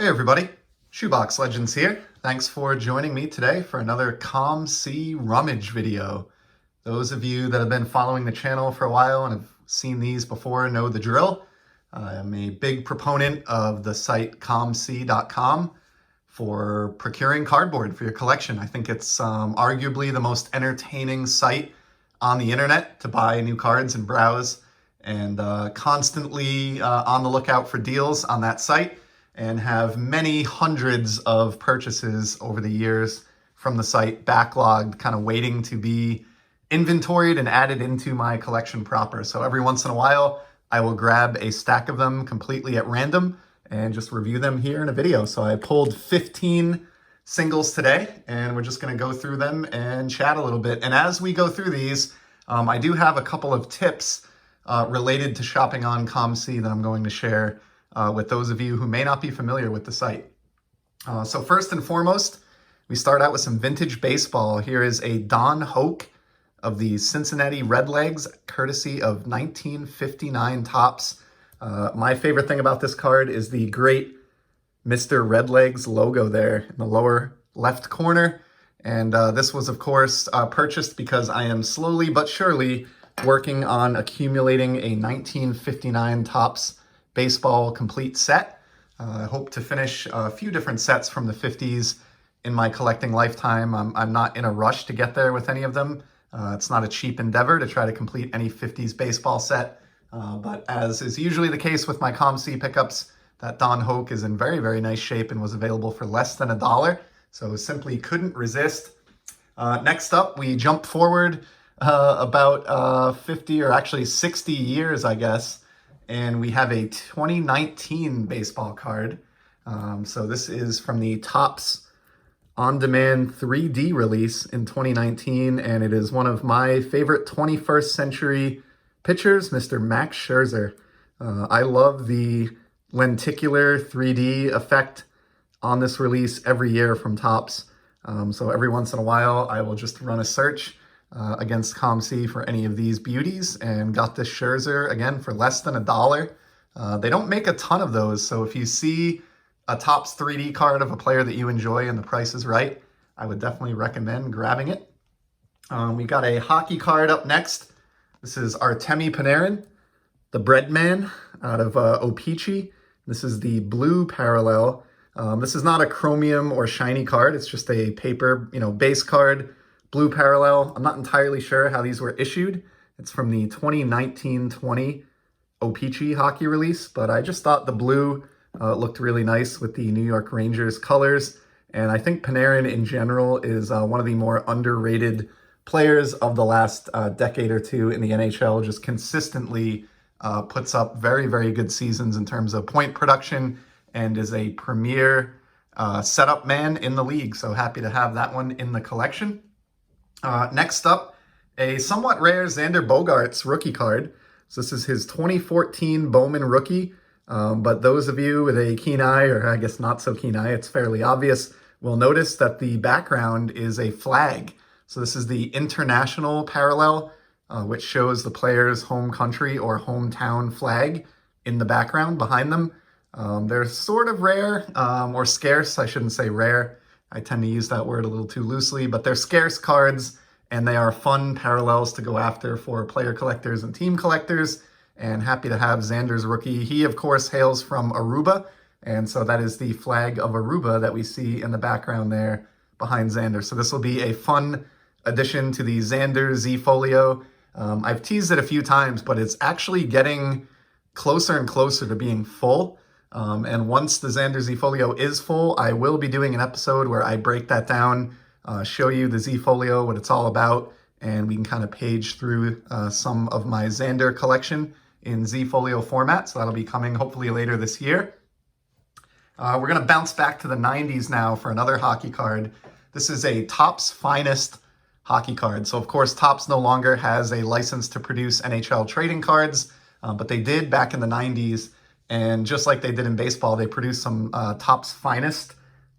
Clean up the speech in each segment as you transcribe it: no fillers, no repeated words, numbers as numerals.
everybody, Shoebox Legends here. Thanks for joining me today for another COMC Rummage video. Those of you that have been following the channel for a while and have seen these before know the drill. I'm a big proponent of the site COMC.com for procuring cardboard for your collection. I think it's arguably the most entertaining site on the internet to buy new cards and browse, and constantly on the lookout for deals on that site, and have many hundreds of purchases over the years from the site backlogged, kind of waiting to be inventoried and added into my collection proper. So every once in a while, I will grab a stack of them completely at random and just review them here in a video. So I pulled 15 singles today, and we're just gonna go through them and chat a little bit. And as we go through these, I do have a couple of tips related to shopping on COMC that I'm going to share with those of you who may not be familiar with the site. So first and foremost, we start out with some vintage baseball. Here is a Don Hoke of the Cincinnati Redlegs, courtesy of 1959 Topps. My favorite thing about this card is the great Mr. Redlegs logo there in the lower left corner. And this was, of course, purchased because I am slowly but surely working on accumulating a 1959 Topps baseball complete set. I hope to finish a few different sets from the 50s in my collecting lifetime. I'm not in a rush to get there with any of them. It's not a cheap endeavor to try to complete any 50s baseball set. But as is usually the case with my COMC pickups, that Don Hoke is in very, very nice shape and was available for less than $1. So simply couldn't resist. Next up, we jump forward about 50 or actually 60 years, I guess. And we have a 2019 baseball card. So this is from the Topps on-demand 3D release in 2019, and it is one of my favorite 21st century pitchers, Mr. Max Scherzer. I love the lenticular 3D effect on this release every year from Topps. So every once in a while, I will just run a search against COMC for any of these beauties, and got this Scherzer again for less than $1. They don't make a ton of those, so if you see a Topps 3D card of a player that you enjoy and the price is right, I would definitely recommend grabbing it. We got a hockey card up next. This is Artemi Panarin, the bread man out of O-Pee-Chee. This is the blue parallel. This is not a chromium or shiny card. It's just a paper, base card. Blue parallel. I'm not entirely sure how these were issued. It's from the 2019-20 O-Pee-Chee hockey release, but I just thought the blue looked really nice with the New York Rangers colors. And I think Panarin in general is one of the more underrated players of the last decade or two in the NHL. Just consistently puts up very, very good seasons in terms of point production, and is a premier setup man in the league. So happy to have that one in the collection. Next up, a somewhat rare Xander Bogaerts rookie card. So this is his 2014 Bowman rookie. But those of you with a keen eye, or I guess not so keen eye, it's fairly obvious, will notice that the background is a flag. So this is the international parallel, which shows the player's home country or hometown flag in the background behind them. They're sort of rare, or scarce. I shouldn't say rare. I tend to use that word a little too loosely, but they're scarce cards, and they are fun parallels to go after for player collectors and team collectors, and happy to have Xander's rookie. He, of course, hails from Aruba, and so that is the flag of Aruba that we see in the background there behind Xander. So this will be a fun addition to the Xander Z-Folio. I've teased it a few times, but it's actually getting closer and closer to being full. And once the Xander Z-Folio is full, I will be doing an episode where I break that down, show you the Z-Folio, what it's all about, and we can kind of page through some of my Xander collection in Z-Folio format. So that'll be coming hopefully later this year. We're going to bounce back to the 90s now for another hockey card. This is a Topps Finest hockey card. So of course, Topps no longer has a license to produce NHL trading cards, but they did back in the 90s. And just like they did in baseball, they produced some Topps Finest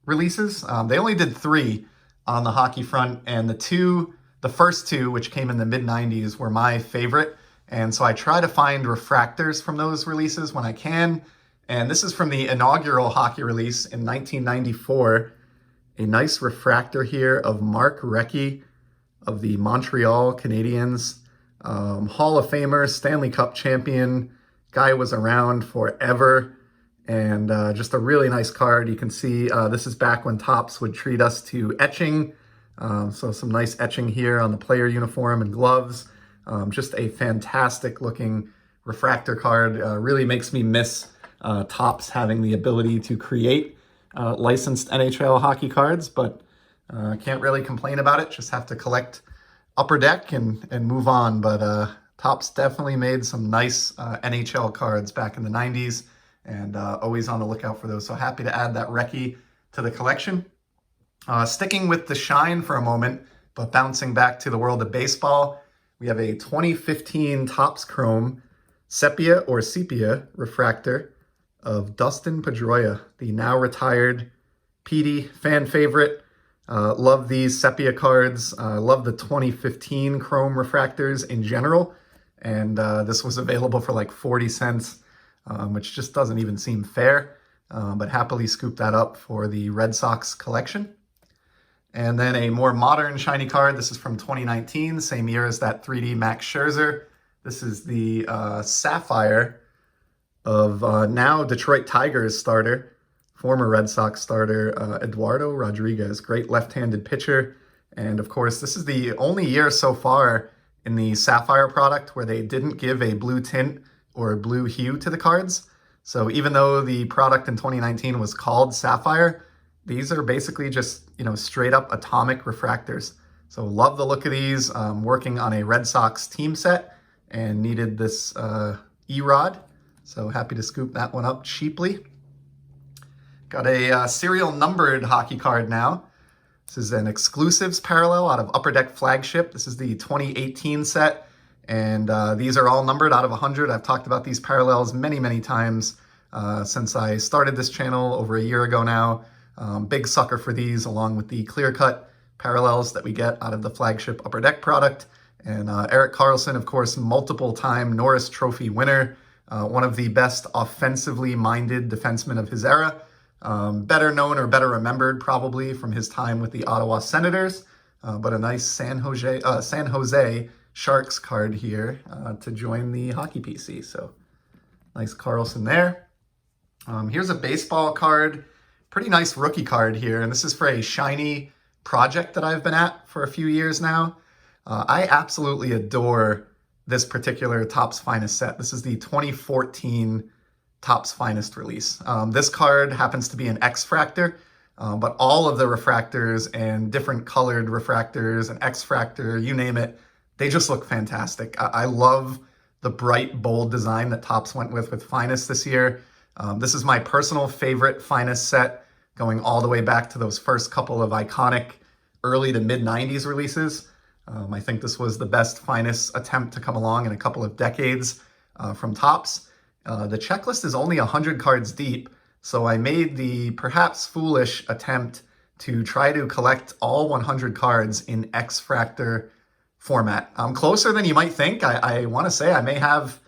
releases. They only did 3 on the hockey front, and the first 2, which came in the mid-90s, were my favorite. And so I try to find refractors from those releases when I can, And this is from the inaugural hockey release in 1994. A nice refractor here of Mark Recchi of the Montreal Canadiens. Hall of Famer, Stanley Cup champion. Guy was around forever. And just a really nice card. You can see this is back when Topps would treat us to etching. So some nice etching here on the player uniform and gloves. Just a fantastic looking refractor card. Really makes me miss Topps having the ability to create licensed NHL hockey cards, but can't really complain about it. Just have to collect Upper Deck and move on. But Topps definitely made some nice NHL cards back in the 90s, and always on the lookout for those. So happy to add that Recchi to the collection. Sticking with the shine for a moment, but bouncing back to the world of baseball, we have a 2015 Topps Chrome Sepia or Sepia refractor of Dustin Pedroia, the now retired PD fan favorite. Love these Sepia cards. Love the 2015 Chrome refractors in general. And this was available for like 40 cents, which just doesn't even seem fair. But happily scooped that up for the Red Sox collection. And then a more modern shiny card. This is from 2019, same year as that 3D Max Scherzer. This is the Sapphire of now Detroit Tigers starter, former Red Sox starter, Eduardo Rodriguez. Great left-handed pitcher. And of course, this is the only year so far in the Sapphire product where they didn't give a blue tint or a blue hue to the cards. So even though the product in 2019 was called Sapphire, these are basically just, straight up atomic refractors. So love the look of these. Working on a Red Sox team set and needed this E-Rod. So happy to scoop that one up cheaply. Got a serial numbered hockey card now. This is an exclusives parallel out of Upper Deck Flagship. This is the 2018 set. And these are all numbered out of 100. I've talked about these parallels many, many times since I started this channel over a year ago now. Big sucker for these, along with the clear-cut parallels that we get out of the Flagship Upper Deck product. And Erik Karlsson, of course, multiple-time Norris Trophy winner. One of the best offensively minded defensemen of his era. Better known or better remembered probably from his time with the Ottawa Senators. But a nice San Jose Sharks card here to join the Hockey PC. So nice Karlsson there. Here's a baseball card. Pretty nice rookie card here, and this is for a shiny project that I've been at for a few years now. I absolutely adore this particular Topps Finest set. This is the 2014 Topps Finest release. This card happens to be an X-Fractor, but all of the refractors and different colored refractors and X-Fractor, you name it, they just look fantastic. I love the bright, bold design that Topps went with Finest this year. This is my personal favorite Finest set, going all the way back to those first couple of iconic early to mid-90s releases. I think this was the best Finest attempt to come along in a couple of decades from Topps. The checklist is only 100 cards deep, so I made the perhaps foolish attempt to try to collect all 100 cards in X-Fractor format. I'm closer than you might think. I want to say I may have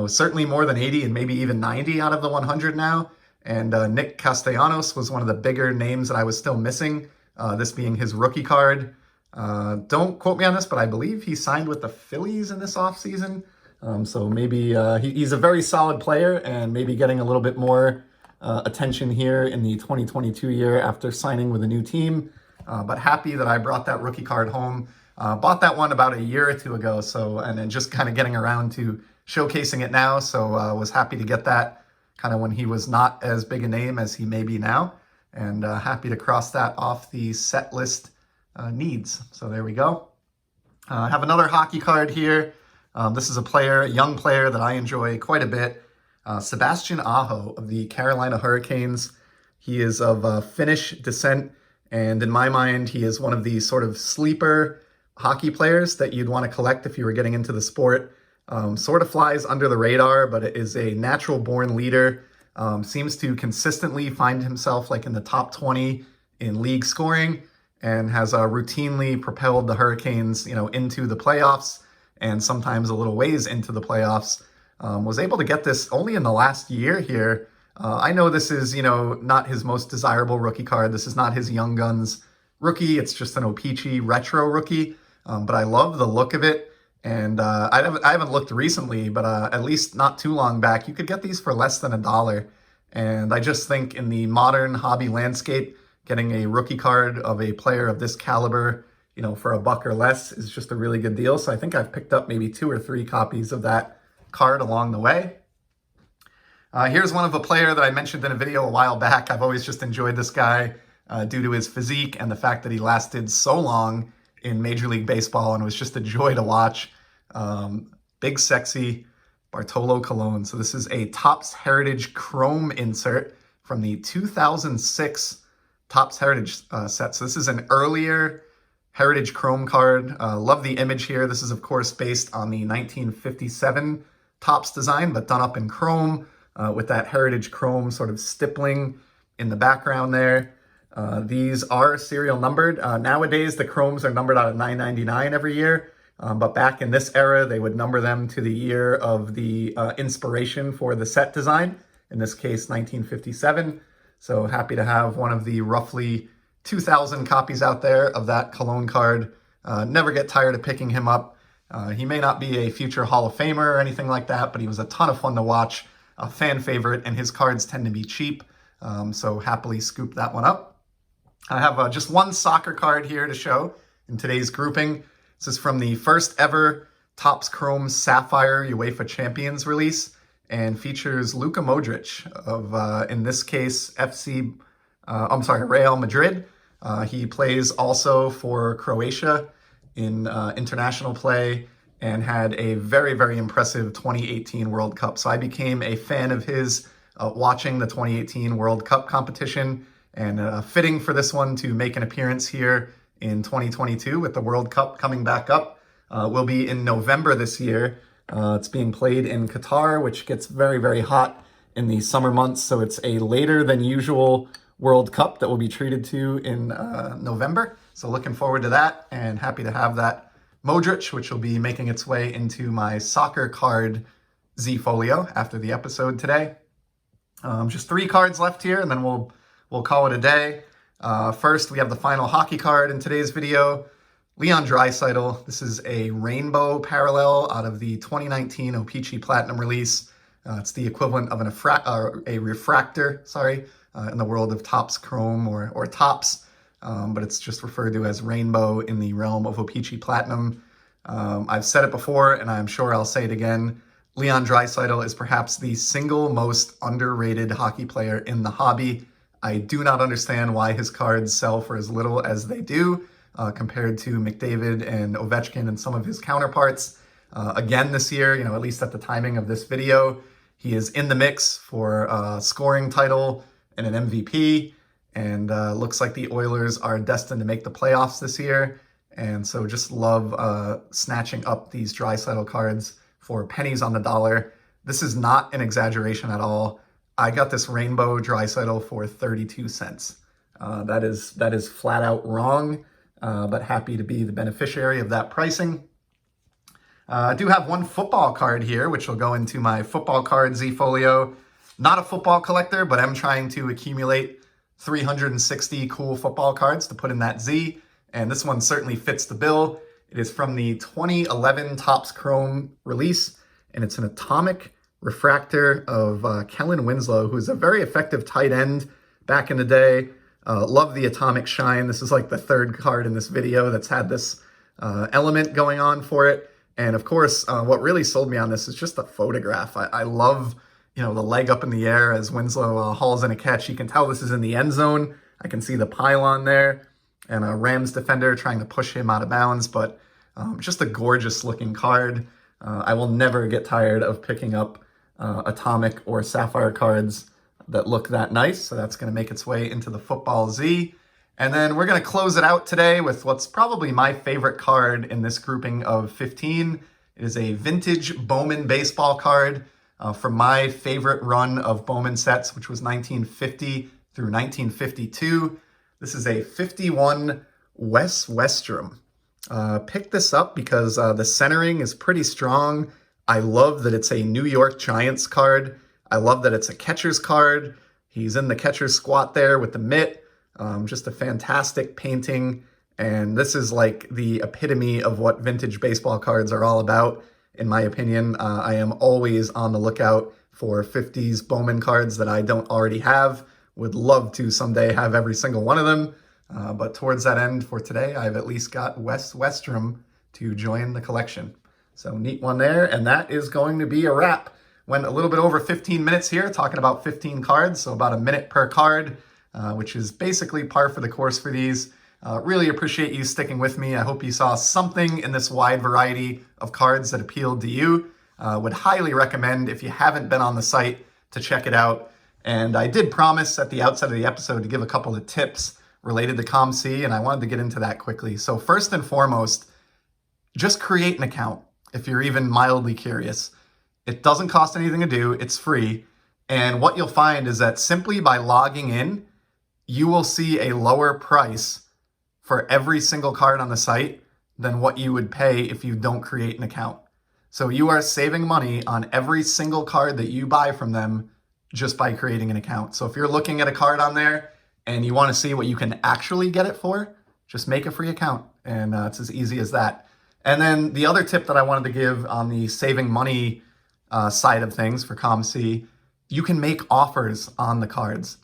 certainly more than 80 and maybe even 90 out of the 100 now. And Nick Castellanos was one of the bigger names that I was still missing, this being his rookie card. Don't quote me on this, but I believe he signed with the Phillies in this offseason. So maybe he's a very solid player and maybe getting a little bit more attention here in the 2022 year after signing with a new team. But happy that I brought that rookie card home. Bought that one about a year or two ago, and then just kind of getting around to showcasing it now. So was happy to get that kind of when he was not as big a name as he may be now, and happy to cross that off the set list needs. So there we go. I have another hockey card here. This is a young player that I enjoy quite a bit. Sebastian Aho of the Carolina Hurricanes. He is of Finnish descent, and in my mind, he is one of the sort of sleeper hockey players that you'd want to collect if you were getting into the sport. Sort of flies under the radar, but is a natural-born leader. Seems to consistently find himself like in the top 20 in league scoring, and has routinely propelled the Hurricanes, into the playoffs, and sometimes a little ways into the playoffs. Was able to get this only in the last year here, I know this is, not his most desirable rookie card. This is not his Young Guns rookie. It's just an O-Pee-Chee retro rookie, but I love the look of it. And I haven't looked recently, but at least not too long back, you could get these for less than $1. And I just think in the modern hobby landscape, getting a rookie card of a player of this caliber, for $1 or less is just a really good deal. So I think I've picked up maybe 2 or 3 copies of that card along the way. Here's one of a player that I mentioned in a video a while back. I've always just enjoyed this guy due to his physique and the fact that he lasted so long in Major League Baseball and was just a joy to watch. Big, sexy Bartolo Colon. So this is a Topps Heritage Chrome insert from the 2006 Topps Heritage set. So this is an earlier Heritage Chrome card. Love the image here. This is, of course, based on the 1957 Topps design, but done up in chrome with that Heritage Chrome sort of stippling in the background there. These are serial numbered. Nowadays, the Chromes are numbered out of 999 every year. But back in this era, they would number them to the year of the inspiration for the set design. In this case, 1957. So happy to have one of the roughly 2,000 copies out there of that Cologne card. Never get tired of picking him up. He may not be a future Hall of Famer or anything like that, but he was a ton of fun to watch, a fan favorite, and his cards tend to be cheap. So happily scooped that one up. I have just one soccer card here to show in today's grouping. This is from the first ever Topps Chrome Sapphire UEFA Champions release and features Luka Modric of, in this case, Real Madrid. He plays also for Croatia in international play and had a very, very impressive 2018 World Cup. So I became a fan of his watching the 2018 World Cup competition, and fitting for this one to make an appearance here in 2022 with the World Cup coming back up. Will be in November this year. It's being played in Qatar, which gets very, very hot in the summer months. So it's a later than usual World Cup that will be treated to in November. So looking forward to that, and happy to have that Modric, which will be making its way into my soccer card Z-Folio after the episode today. Just 3 cards left here, and then we'll call it a day. First, we have the final hockey card in today's video. Leon Draisaitl. This is a rainbow parallel out of the 2019 O-Pee-Chee Platinum release. It's the equivalent of a refractor, in the world of Topps Chrome or Topps, but it's just referred to as rainbow in the realm of O-Pee-Chee Platinum. I've said it before, and I'm sure I'll say it again. Leon Draisaitl is perhaps the single most underrated hockey player in the hobby. I do not understand why his cards sell for as little as they do compared to McDavid and Ovechkin and some of his counterparts. Again this year, at least at the timing of this video, he is in the mix for a scoring title and an MVP, and looks like the Oilers are destined to make the playoffs this year. And so just love snatching up these Draisaitl cards for pennies on the dollar. This is not an exaggeration at all. I got this rainbow Draisaitl for 32 cents. That is flat out wrong, but happy to be the beneficiary of that pricing. I do have one football card here, which will go into my football card Z-Folio. Not a football collector, but I'm trying to accumulate 360 cool football cards to put in that Z, and this one certainly fits the bill. It is from the 2011 Topps Chrome release, and it's an atomic refractor of Kellen Winslow, who's a very effective tight end back in the day. Love the atomic shine. This is like the 3rd card in this video that's had this element going on for it. And of course, what really sold me on this is just the photograph. I love, the leg up in the air as Winslow hauls in a catch. You can tell this is in the end zone. I can see the pylon there and a Rams defender trying to push him out of bounds, but just a gorgeous looking card. I will never get tired of picking up atomic or sapphire cards that look that nice. So that's going to make its way into the football Z. And then we're going to close it out today with what's probably my favorite card in this grouping of 15. It is a vintage Bowman baseball card from my favorite run of Bowman sets, which was 1950 through 1952. This is a 51 Wes Westrom. Picked this up because the centering is pretty strong. I love that it's a New York Giants card. I love that it's a catcher's card. He's in the catcher's squat there with the mitt. Just a fantastic painting. And this is like the epitome of what vintage baseball cards are all about, in my opinion. I am always on the lookout for 50s Bowman cards that I don't already have. Would love to someday have every single one of them. But towards that end for today, I've at least got Wes Westrum to join the collection. So neat one there. And that is going to be a wrap. Went a little bit over 15 minutes here, talking about 15 cards. So about a minute per card, which is basically par for the course for these. Really appreciate you sticking with me. I hope you saw something in this wide variety of cards that appealed to you. Would highly recommend, if you haven't been on the site, to check it out. And I did promise at the outset of the episode to give a couple of tips related to COMC, and I wanted to get into that quickly. So first and foremost, just create an account if you're even mildly curious. It doesn't cost anything to do. It's free. And what you'll find is that simply by logging in, you will see a lower price for every single card on the site than what you would pay if you don't create an account. So you are saving money on every single card that you buy from them just by creating an account. So if you're looking at a card on there and you want to see what you can actually get it for, just make a free account. And it's as easy as that. And then the other tip that I wanted to give on the saving money side of things for COMC, you can make offers on the cards.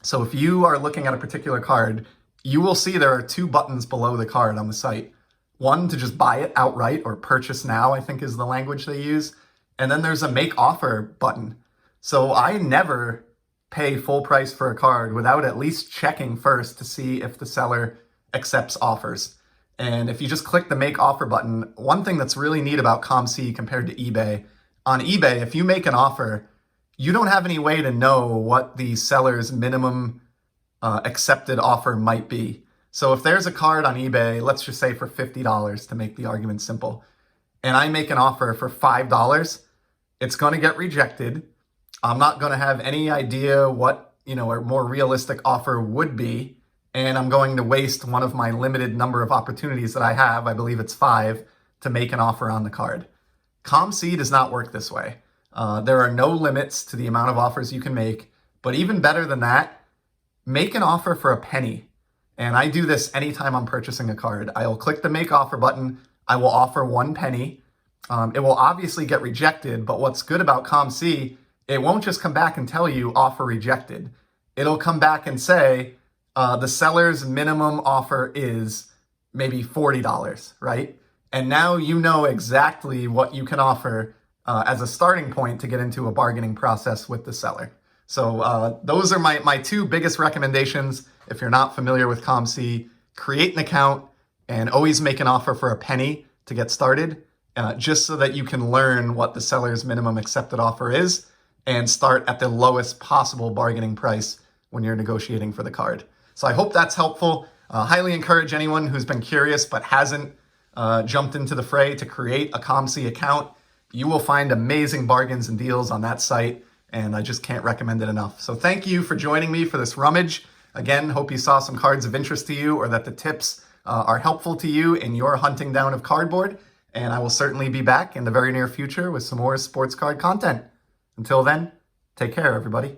So if you are looking at a particular card, you will see there are two buttons below the card on the site. One to just buy it outright, or purchase now, I think is the language they use. And then there's a make offer button. So I never pay full price for a card without at least checking first to see if the seller accepts offers. And if you just click the make offer button, one thing that's really neat about COMC compared to eBay, on eBay, if you make an offer, you don't have any way to know what the seller's minimum accepted offer might be. So if there's a card on eBay, let's just say for $50 to make the argument simple, and I make an offer for $5, it's going to get rejected. I'm not going to have any idea what, a more realistic offer would be. And I'm going to waste one of my limited number of opportunities that I have, I believe it's 5, to make an offer on the card. COMC does not work this way. There are no limits to the amount of offers you can make, but even better than that, make an offer for a penny. And I do this anytime I'm purchasing a card. I will click the make offer button. I will offer 1 penny. It will obviously get rejected, but what's good about COMC, it won't just come back and tell you offer rejected. It'll come back and say, the seller's minimum offer is maybe $40, right? And now you know exactly what you can offer as a starting point to get into a bargaining process with the seller. So those are my 2 biggest recommendations. If you're not familiar with COMC, create an account and always make an offer for a penny to get started, just so that you can learn what the seller's minimum accepted offer is and start at the lowest possible bargaining price when you're negotiating for the card. So I hope that's helpful. Highly encourage anyone who's been curious but hasn't jumped into the fray to create a COMC account. You will find amazing bargains and deals on that site, and I just can't recommend it enough. So thank you for joining me for this rummage. Again, hope you saw some cards of interest to you, or that the tips are helpful to you in your hunting down of cardboard. And I will certainly be back in the very near future with some more sports card content. Until then, take care, everybody.